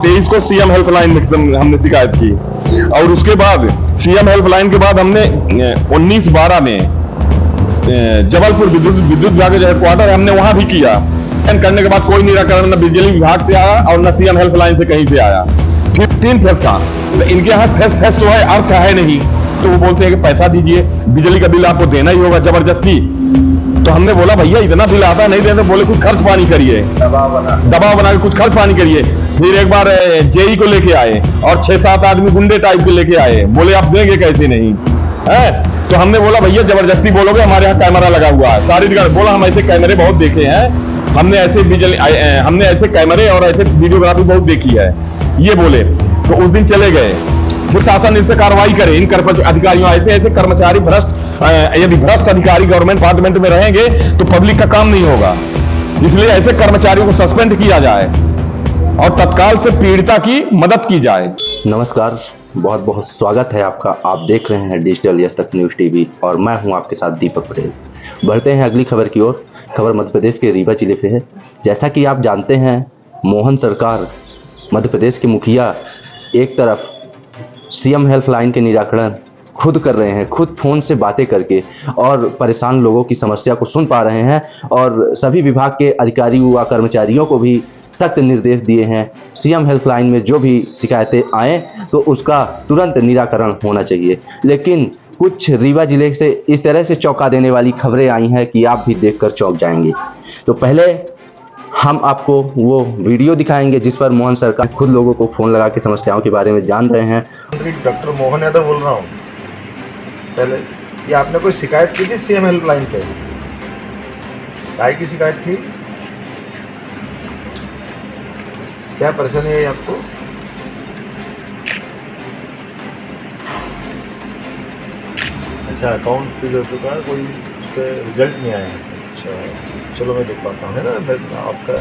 23 को CM helpline में हमने शिकायत की और उसके बाद सीएम हेल्पलाइन के बाद हमने 19/12 में जबलपुर विद्युत विभाग के हेडक्वार्टर है, हमने वहां भी किया। करने के बाद कोई निराकरण न बिजली विभाग से आया और न सीएम हेल्पलाइन से कहीं से आया। फिर 3 फेस का, तो इनके यहाँ फेस तो है, अर्थ है नहीं, तो वो बोलते हैं कि पैसा दीजिए, बिजली का बिल आपको देना ही होगा जबरदस्ती। तो हमने बोला भैया इतना बिल आता नहीं देते, बोले कुछ खर्च पानी करिए, दबाव बना के कुछ खर्च पानी करिए। फिर एक बार जेई को लेके आए और 6-7 आदमी गुंडे टाइप के लेके आए, बोले आप देंगे कैसे नहीं है। तो हमने बोला भैया जबरदस्ती बोलोगे, हमारे यहाँ कैमरा लगा हुआ है, सारी जगह बोला हम ऐसे कैमरे बहुत देखे हैं, हमने ऐसे कैमरे और ऐसे वीडियोग्राफी बहुत देखी है, ये बोले। तो उस दिन चले गए, फिर शासन इन पे कार्रवाई करे, इन अधिकारियों ऐसे कर्मचारी भ्रष्ट, यदि भ्रष्ट अधिकारी गवर्नमेंट डिपार्टमेंट में रहेंगे तो पब्लिक का काम नहीं होगा, इसलिए ऐसे कर्मचारियों को सस्पेंड किया जाए और तत्काल से पीड़िता की मदद की जाए। नमस्कार, बहुत बहुत स्वागत है आपका। आप देख रहे हैं डिजिटल यस तक न्यूज़ टीवी और मैं हूं आपके साथ दीपक पटेल। बढ़ते हैं अगली खबर की ओर। खबर मध्य प्रदेश के रीवा जिले पे है। जैसा कि आप जानते हैं, मोहन सरकार मध्य प्रदेश के मुखिया एक तरफ सीएम हेल्पलाइन के निराकरण खुद कर रहे हैं, खुद फ़ोन से बातें करके और परेशान लोगों की समस्या को सुन पा रहे हैं और सभी विभाग के अधिकारियों व कर्मचारियों को भी सख्त निर्देश दिए हैं, सीएम हेल्पलाइन में जो भी शिकायतें आएँ तो उसका तुरंत निराकरण होना चाहिए। लेकिन कुछ रीवा जिले से इस तरह से चौंका देने वाली खबरें आई हैं कि आप भी देखकर चौंक जाएंगे। तो पहले हम आपको वो वीडियो दिखाएंगे जिस पर मोहन सरकार खुद लोगों को फ़ोन लगा के समस्याओं के बारे में जान रहे हैं। डॉक्टर मोहन यादव बोल रहा हूँ। पहले ये आपने कोई शिकायत की थी सीएम हेल्पलाइन पे? काय की शिकायत थी? क्या परेशानी है आपको? अच्छा, अकाउंट फ्रीज हो चुका है, कोई उस पर रिजल्ट नहीं आया है। अच्छा, चलो मैं देख पाता हूँ, है ना। आपका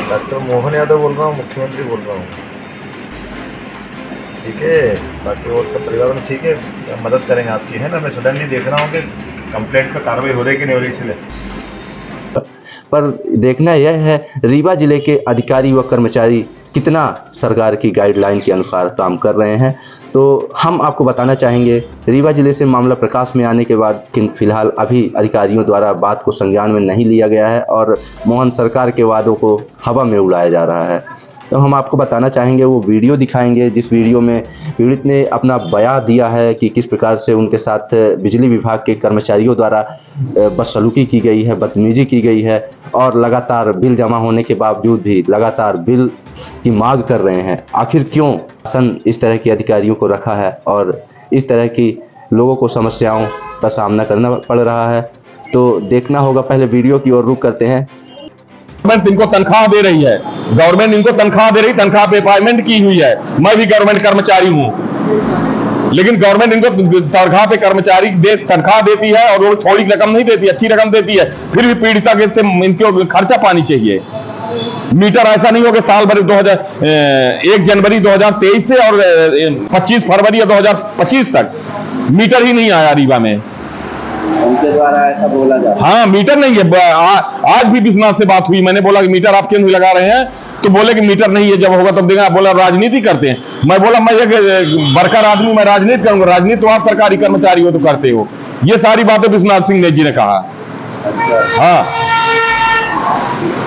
डॉक्टर मोहन यादव बोल रहा हूँ, मुख्यमंत्री बोल रहा हूँ। ठीक है, बाकी और सब परिवार में ठीक है, मदद करेंगे आपकी, है ना। मैं सडनली देख रहा हूँ कि कंप्लेंट पर कार्रवाई हो रही कि नहीं हो रही, इसलिए। पर देखना यह है रीवा जिले के अधिकारी व कर्मचारी कितना सरकार की गाइडलाइन के अनुसार काम कर रहे हैं। तो हम आपको बताना चाहेंगे, रीवा जिले से मामला प्रकाश में आने के बाद फिलहाल अभी अधिकारियों द्वारा बात को संज्ञान में नहीं लिया गया है और मोहन सरकार के वादों को हवा में उड़ाया जा रहा है। तो हम आपको बताना चाहेंगे, वो वीडियो दिखाएंगे जिस वीडियो में पीड़ित ने अपना बयां दिया है कि किस प्रकार से उनके साथ बिजली विभाग के कर्मचारियों द्वारा बदसलूकी की गई है, बदतमीजी की गई है और लगातार बिल जमा होने के बावजूद भी लगातार बिल की मांग कर रहे हैं। आखिर क्यों शासन इस तरह के अधिकारियों को रखा है और इस तरह की लोगों को समस्याओं का सामना करना पड़ रहा है, तो देखना होगा। पहले वीडियो की ओर रुख करते हैं। गवर्नमेंट इनको तनख्वाह दे रही है, गवर्नमेंट इनको तनख्वाह दे रही, तनख्वाह पे पेमेंट की हुई है। मैं भी गवर्नमेंट कर्मचारी हूँ, लेकिन गवर्नमेंट इनको तनख्वाह पे तनख्वाह देती है और वो थोड़ी रकम नहीं देती, अच्छी रकम देती है। फिर भी पीड़िता के से इनको खर्चा पानी चाहिए। मीटर ऐसा नहीं हो कि साल भर 1 जनवरी 2023 से और 25 फरवरी 2025 तक मीटर ही नहीं आया रीवा में। उनके द्वारा ऐसा बोला जाता है। हाँ, मीटर नहीं है। आज भी विश्वनाथ से बात हुई, मैंने बोला कि मीटर आप क्यों नहीं लगा रहे हैं, तो बोले कि मीटर नहीं है, जब होगा तब देगा। बोला राजनीति करते हैं। मैं बोला मैं एक वर्कर आदमी, मैं राजनीति करूंगा। राजनीति तो आप सरकारी कर्मचारी हो तो करते हो। ये सारी बातें विश्वनाथ सिंह जी ने कहा। हाँ,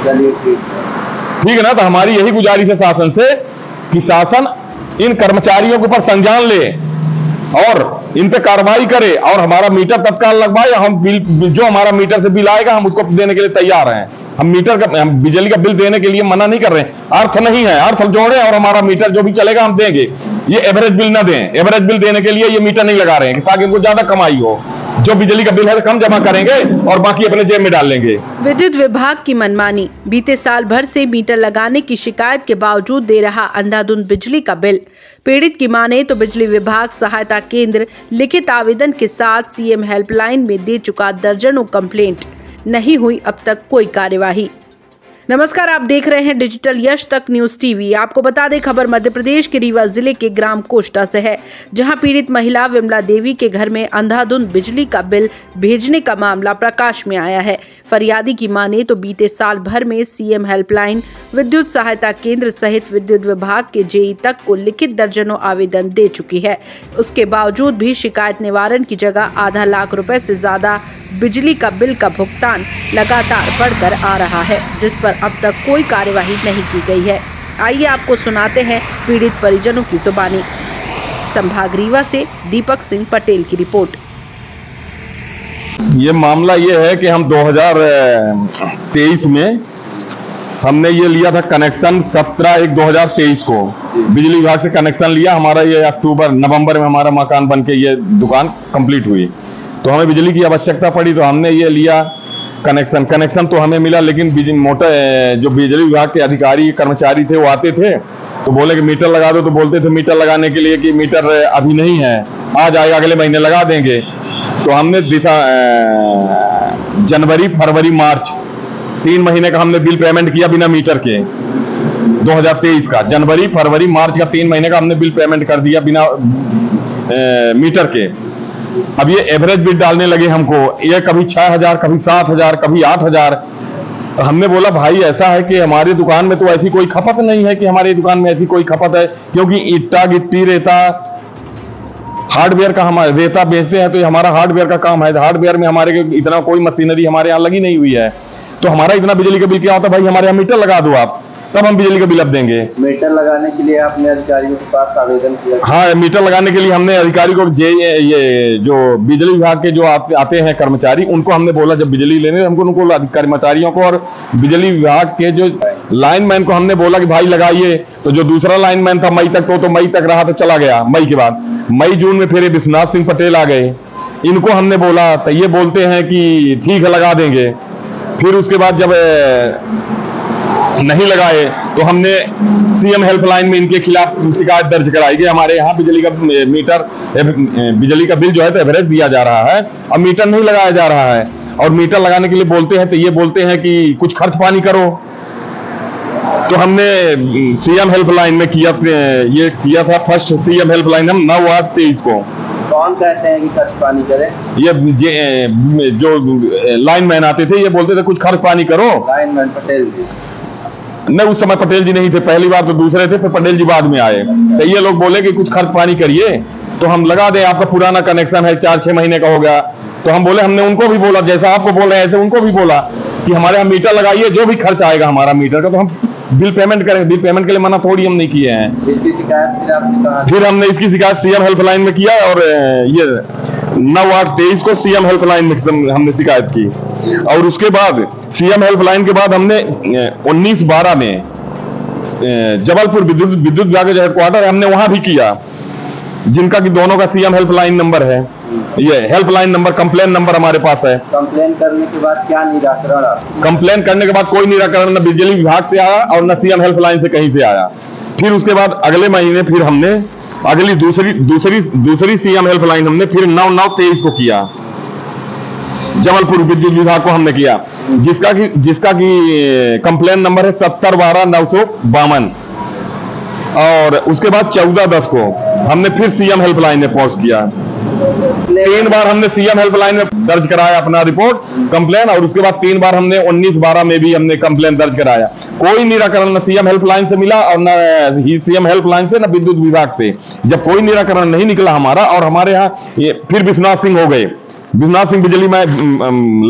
चलिए ठीक है ना। तो हमारी यही गुजारिश है शासन से कि शासन इन कर्मचारियों के ऊपर संज्ञान ले और इन पे कार्रवाई करे और हमारा मीटर तत्काल लगवाए। हम बिल, जो हमारा मीटर से बिल आएगा हम उसको देने के लिए तैयार हैं। हम बिजली का बिल देने के लिए मना नहीं कर रहे हैं, अर्थ नहीं है, अर्थ जोड़े और हमारा मीटर जो भी चलेगा हम देंगे। ये एवरेज बिल ना दें, एवरेज बिल देने के लिए ये मीटर नहीं लगा रहे हैं ताकि इनको ज्यादा कमाई हो। जो बिजली का बिल है कम जमा करेंगे और बाकी अपने जेब में डाल लेंगे। विद्युत विभाग की मनमानी। बीते साल भर से मीटर लगाने की शिकायत के बावजूद दे रहा अंधाधुंध बिजली का बिल। पीड़ित की माने तो बिजली विभाग सहायता केंद्र लिखित आवेदन के साथ सीएम हेल्पलाइन में दे चुका दर्जनों कंप्लेंट, नहीं हुई अब तक कोई कार्यवाही। नमस्कार, आप देख रहे हैं डिजिटल यश तक न्यूज टीवी। आपको बता दें, खबर मध्य प्रदेश के रीवा जिले के ग्राम कोष्टा से है, जहां पीड़ित महिला विमला देवी के घर में अंधाधुंध बिजली का बिल भेजने का मामला प्रकाश में आया है। फरियादी की माने तो बीते साल भर में सीएम हेल्पलाइन, विद्युत सहायता केंद्र सहित विद्युत विभाग के जेई तक को लिखित दर्जनों आवेदन दे चुकी है। उसके बावजूद भी शिकायत निवारण की जगह आधा लाख रुपए से ज्यादा बिजली का बिल का भुगतान लगातार बढ़कर आ रहा है, जिस पर अब तक कोई कार्यवाही नहीं की गई है। आइए आपको सुनाते हैं पीड़ित परिजनों की जुबानी। संभाग रीवा से दीपक सिंह पटेल की रिपोर्ट। ये मामला ये है कि हम 2023 में हमने ये लिया था कनेक्शन 17/1/2023 को बिजली विभाग से कनेक्शन लिया। हमारा ये अक्टूबर नवंबर में हमारा मकान बन के ये दुकान कंप्लीट हुई, तो हमें बिजली की आवश्यकता पड़ी, तो हमने ये लिया कनेक्शन तो हमें मिला, लेकिन जो बिजली विभाग के अधिकारी कर्मचारी थे वो आते थे तो बोले कि मीटर लगा दो, तो बोलते थे मीटर लगाने के लिए कि मीटर अभी नहीं है, आ जाएगा, अगले महीने लगा देंगे। तो हमने जनवरी, फरवरी, मार्च 3 महीने का हमने बिल पेमेंट किया बिना मीटर के। 2023 का जनवरी, फरवरी, मार्च का 3 महीने का हमने बिल पेमेंट कर दिया बिना मीटर के। अब ये एवरेज बिल डालने लगे हमको, ये कभी 6,000, कभी 7,000, कभी 8,000। तो हमने बोला भाई ऐसा है कि हमारी दुकान में तो ऐसी कोई खपत नहीं है कि हमारी दुकान में ऐसी कोई खपत है, क्योंकि ईटा, गिट्टी, रेता, हार्डवेयर का हम रेता बेचते हैं, तो ये हमारा हार्डवेयर का काम है। हार्डवेयर में हमारे इतना कोई मशीनरी हमारे यहाँ लगी नहीं हुई है, तो हमारा इतना बिजली का बिल क्या होता है, भाई हमारे यहाँ मीटर लगा दो आप, तब हम बिजली का बिल अब देंगे। मीटर लगाने के लिए आपने अधिकारियों के पास आवेदन किया? हाँ, मीटर लगाने के लिए हमने अधिकारी को ये जो बिजली विभाग के जो आते हैं कर्मचारी, उनको हमने बोला जब बिजली लेने, हमको उनको कर्मचारियों को और बिजली विभाग के जो लाइनमैन को हमने बोला कि भाई लगाइए। तो जो दूसरा लाइनमैन था मई तक, तो मई तक रहा, तो चला गया। मई के बाद मई जून में फिर विश्वनाथ सिंह पटेल आ गए, इनको हमने बोला तो ये बोलते हैं कि ठीक है लगा देंगे। फिर उसके बाद जब नहीं लगाए तो हमने सीएम हेल्पलाइन में इनके खिलाफ शिकायत दर्ज कराई कि हमारे यहाँ बिजली का मीटर, बिजली का बिल जो है तो एवरेज दिया जा रहा है, अब मीटर नहीं लगाया जा रहा है। और मीटर लगाने के लिए बोलते हैं तो ये बोलते हैं कि कुछ खर्च पानी करो। तो हमने सीएम हेल्पलाइन में ये किया था फर्स्ट सीएम हेल्पलाइन हम 9/8/23 को। कौन कहते हैं कि खर्च पानी करें? ये जो लाइनमैन आते थे ये बोलते थे कुछ खर्च पानी करो। लाइनमैन पटेल जी? नहीं, उस समय पटेल जी नहीं थे, पहली बार तो दूसरे थे, फिर पटेल जी बाद में आए। तो ये लोग बोले कि कुछ खर्च पानी करिए तो हम लगा दें, आपका पुराना कनेक्शन है 4-6 महीने का हो गया। तो हम बोले, हमने उनको भी बोला जैसा आपको बोल रहे थे, उनको भी बोला कि हमारे यहाँ मीटर लगाइए, जो भी खर्च आएगा हमारा मीटर का तो हम बिल पेमेंट करेंगे। बिल पेमेंट के लिए मना थोड़ी हम नहीं किए हैं। इसकी शिकायत फिर आपने कहा? फिर हमने इसकी शिकायत सीएम हेल्पलाइन में किया और ये 9/8/23 को सीएम हेल्पलाइन में हमने शिकायत की। और उसके बाद सीएम हेल्पलाइन के बाद हमने 19/12 में जबलपुर विद्युत विभाग के हेडक्वार्टर हमने वहां भी किया, जिनका कि दोनों का सीएम हेल्पलाइन नंबर है। ये हेल्पलाइन नंबर, कंप्लेन नंबर हमारे पास है। कंप्लेन करने के बाद क्या निराकरण? कंप्लेन करने के बाद कोई निराकरण न बिजली विभाग से आया और न सीएम हेल्पलाइन से कहीं से आया। फिर उसके बाद अगले महीने फिर हमने अगली दूसरी सीएम हेल्पलाइन हमने फिर 9/9/23 को किया, जबलपुर विद्युत विभाग को हमने किया, जिसका कि कंप्लेन नंबर है 70/12/952। और उसके बाद 14/10 को हमने फिर सीएम हेल्पलाइन में पोस्ट किया। 3 बार हमने सीएम हेल्पलाइन में दर्ज कराया अपना रिपोर्ट कंप्लेन, और उसके बाद 3 बार हमने 19/12 में भी हमने कंप्लेन दर्ज कराया। कोई निराकरण न सीएम हेल्पलाइन से मिला और न ही सीएम हेल्पलाइन से न विद्युत विभाग से। जब कोई निराकरण नहीं निकला हमारा, और हमारे यहाँ फिर विश्वनाथ सिंह हो गए, विश्वनाथ सिंह बिजली में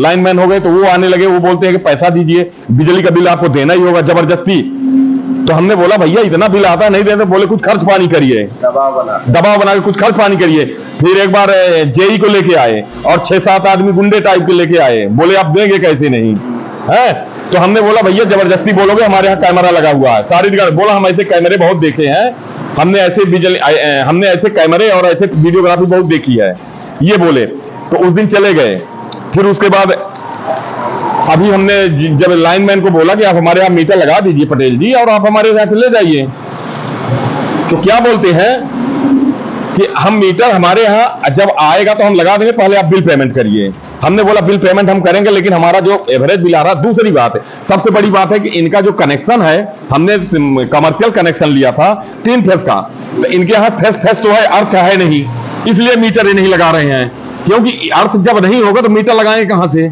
लाइनमैन हो गए, तो वो आने लगे, वो बोलते हैं कि पैसा दीजिए, बिजली का बिल आपको देना ही होगा जबरदस्ती। तो हमने बोला भैया इतना बिल आता नहीं देते, बोले कुछ खर्च पानी करिए, दबाव बना के कुछ खर्च पानी करिए। फिर एक बार जेई को लेके आए और 6-7 आदमी गुंडे टाइप के लेके आए, बोले आप देंगे कैसे नहीं है। तो हमने बोला भैया जबरदस्ती बोलोगे, हमारे यहाँ कैमरा लगा हुआ है सारी जगह। बोला हम ऐसे कैमरे बहुत देखे हैं, हमने ऐसे कैमरे और ऐसे वीडियोग्राफी बहुत देखी है, ये बोले। तो उस दिन चले गए। फिर उसके बाद अभी हमने जब लाइनमैन को बोला कि आप हमारे यहाँ मीटर लगा दीजिए पटेल जी, और आप हमारे यहाँ से ले जाइए, तो क्या बोलते हैं कि हम मीटर हमारे यहाँ जब आएगा तो हम लगा देंगे, पहले आप बिल पेमेंट करिए। हमने बोला बिल पेमेंट हम करेंगे, लेकिन हमारा जो एवरेज बिल आ रहा। दूसरी बात है, सबसे बड़ी बात है कि इनका जो कनेक्शन है, हमने कमर्शियल कनेक्शन लिया था 3 फेस का, तो इनके यहाँ फेस तो है, अर्थ है नहीं, इसलिए मीटर ही नहीं लगा रहे हैं। क्योंकि अर्थ जब नहीं होगा तो मीटर लगाएंगे कहां से?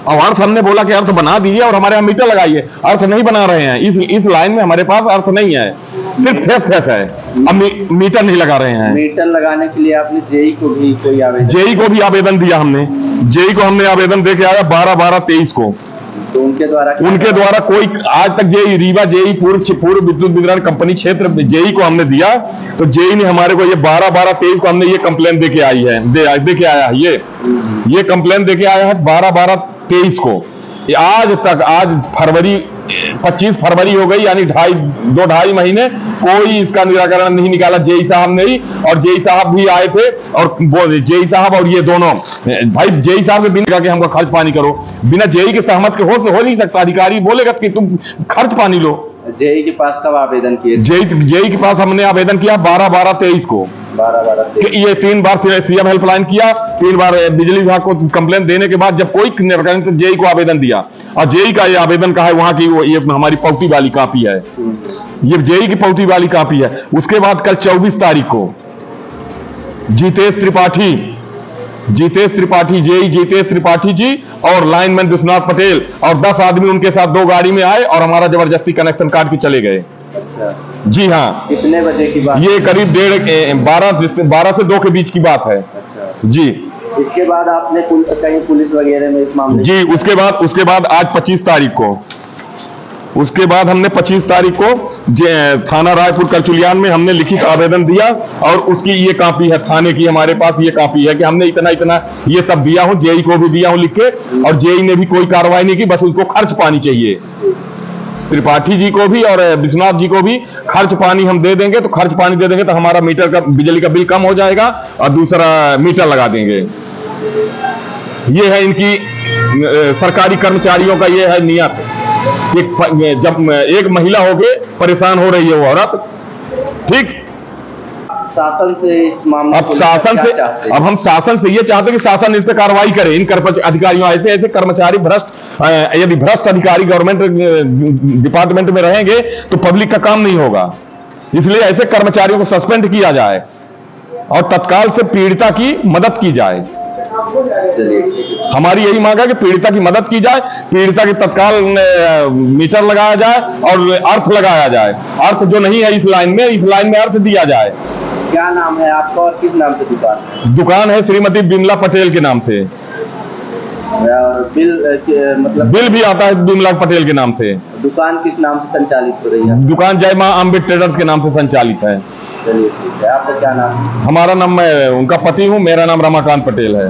और अर्थ हमने बोला कि अर्थ बना दीजिए और हमारे यहाँ मीटर लगाइए, अर्थ नहीं बना रहे हैं। इस लाइन में हमारे पास अर्थ नहीं है, सिर्फ फेस है, अब मीटर नहीं लगा रहे हैं। मीटर लगाने के लिए आपने जेई को भी कोई आवेदन? जेई को भी आवेदन दिया हमने, जेई को हमने आवेदन दे के आया 12/12/23 को। तो उनके द्वारा कोई आज तक जेई रीवा जेई पूर्व विद्युत वितरण कंपनी क्षेत्र जेई को हमने दिया, तो जेई ने हमारे को ये 12/12/23 को हमने ये कंप्लेन दे के आया है, ये कंप्लेन दे के आया है 12/12/23 को। आज तक, आज 25 फरवरी हो गई, यानी 2-2.5 महीने कोई इसका निराकरण नहीं निकाला जेई साहब ने ही। और जेई साहब भी आए थे, और जेई साहब और ये दोनों भाई, जेई साहब के बिना कि हमको खर्च पानी करो, बिना जेई के सहमत के हो नहीं सकता। अधिकारी बोलेगा कि तुम खर्च पानी लो। जेई के पास कब आवेदन किए? जेई के पास हमने आवेदन किया 12/12/23 को। 12/12/23 ये 3 बार सीएम हेल्पलाइन किया, 3 बार बिजली विभाग को कंप्लेंट देने के बाद जब कोई निराकरण, तो जेई को आवेदन दिया। और जेई का ये आवेदन का है, वहां की ये हमारी पौटी वाली कॉपी है, ये जेई की पौटी वाली कॉपी है। उसके बाद कल 24 तारीख को जितेश त्रिपाठी जेई जितेश त्रिपाठी जी और लाइनमैन विश्वनाथ पटेल और 10 आदमी उनके साथ 2 गाड़ी में आए और हमारा जबरदस्ती कनेक्शन काट के चले गए। अच्छा, जी हाँ। कितने बजे की बात? ये करीब 12 से 2 के बीच की बात है। अच्छा जी। इसके बाद आपने कहीं पुलिस वगैरह में इस मामले? जी, उसके बाद आज 25 तारीख को, उसके बाद हमने 25 तारीख को थाना रायपुर करचुलियान में हमने लिखित आवेदन दिया, और उसकी ये कॉपी है थाने की, हमारे पास ये कॉपी है कि हमने इतना ये सब दिया हूं, जेई को भी दिया हूं लिख के, और जेई ने भी कोई कार्रवाई नहीं की, बस उसको खर्च पानी चाहिए। त्रिपाठी जी को भी और विश्वनाथ जी को भी खर्च पानी हम दे देंगे, तो खर्च पानी दे देंगे तो हमारा मीटर का, बिजली का बिल कम हो जाएगा, और दूसरा मीटर लगा देंगे। ये है इनकी सरकारी कर्मचारियों का ये है नियत। जब एक महिला होके परेशान हो रही है वो औरत, ठीक। शासन से इस मामले अब शासन से, अब हम शासन से ये चाहते हैं कि शासन इन पे कार्रवाई करे, इन अधिकारियों, ऐसे कर्मचारी भ्रष्ट, यदि भ्रष्ट अधिकारी गवर्नमेंट डिपार्टमेंट में रहेंगे तो पब्लिक का काम नहीं होगा। इसलिए ऐसे कर्मचारियों को सस्पेंड किया जाए और तत्काल से पीड़िता की मदद की जाए। हमारी यही मांग है कि पीड़िता की मदद की जाए, पीड़िता के तत्काल मीटर लगाया जाए और अर्थ लगाया जाए। अर्थ जो नहीं है इस लाइन में अर्थ दिया जाए। क्या नाम है आपका और किस नाम से दुकान है? दुकान है श्रीमती बिमला पटेल के नाम से। और बिल भी आता है बिमला पटेल के नाम से। दुकान किस नाम से संचालित हो रही है? दुकान जय मां अम्बे ट्रेडर्स के नाम से संचालित है। चलिए ठीक है, आपका क्या नाम? हमारा नाम, मैं उनका पति हूँ, मेरा नाम रमाकांत पटेल है।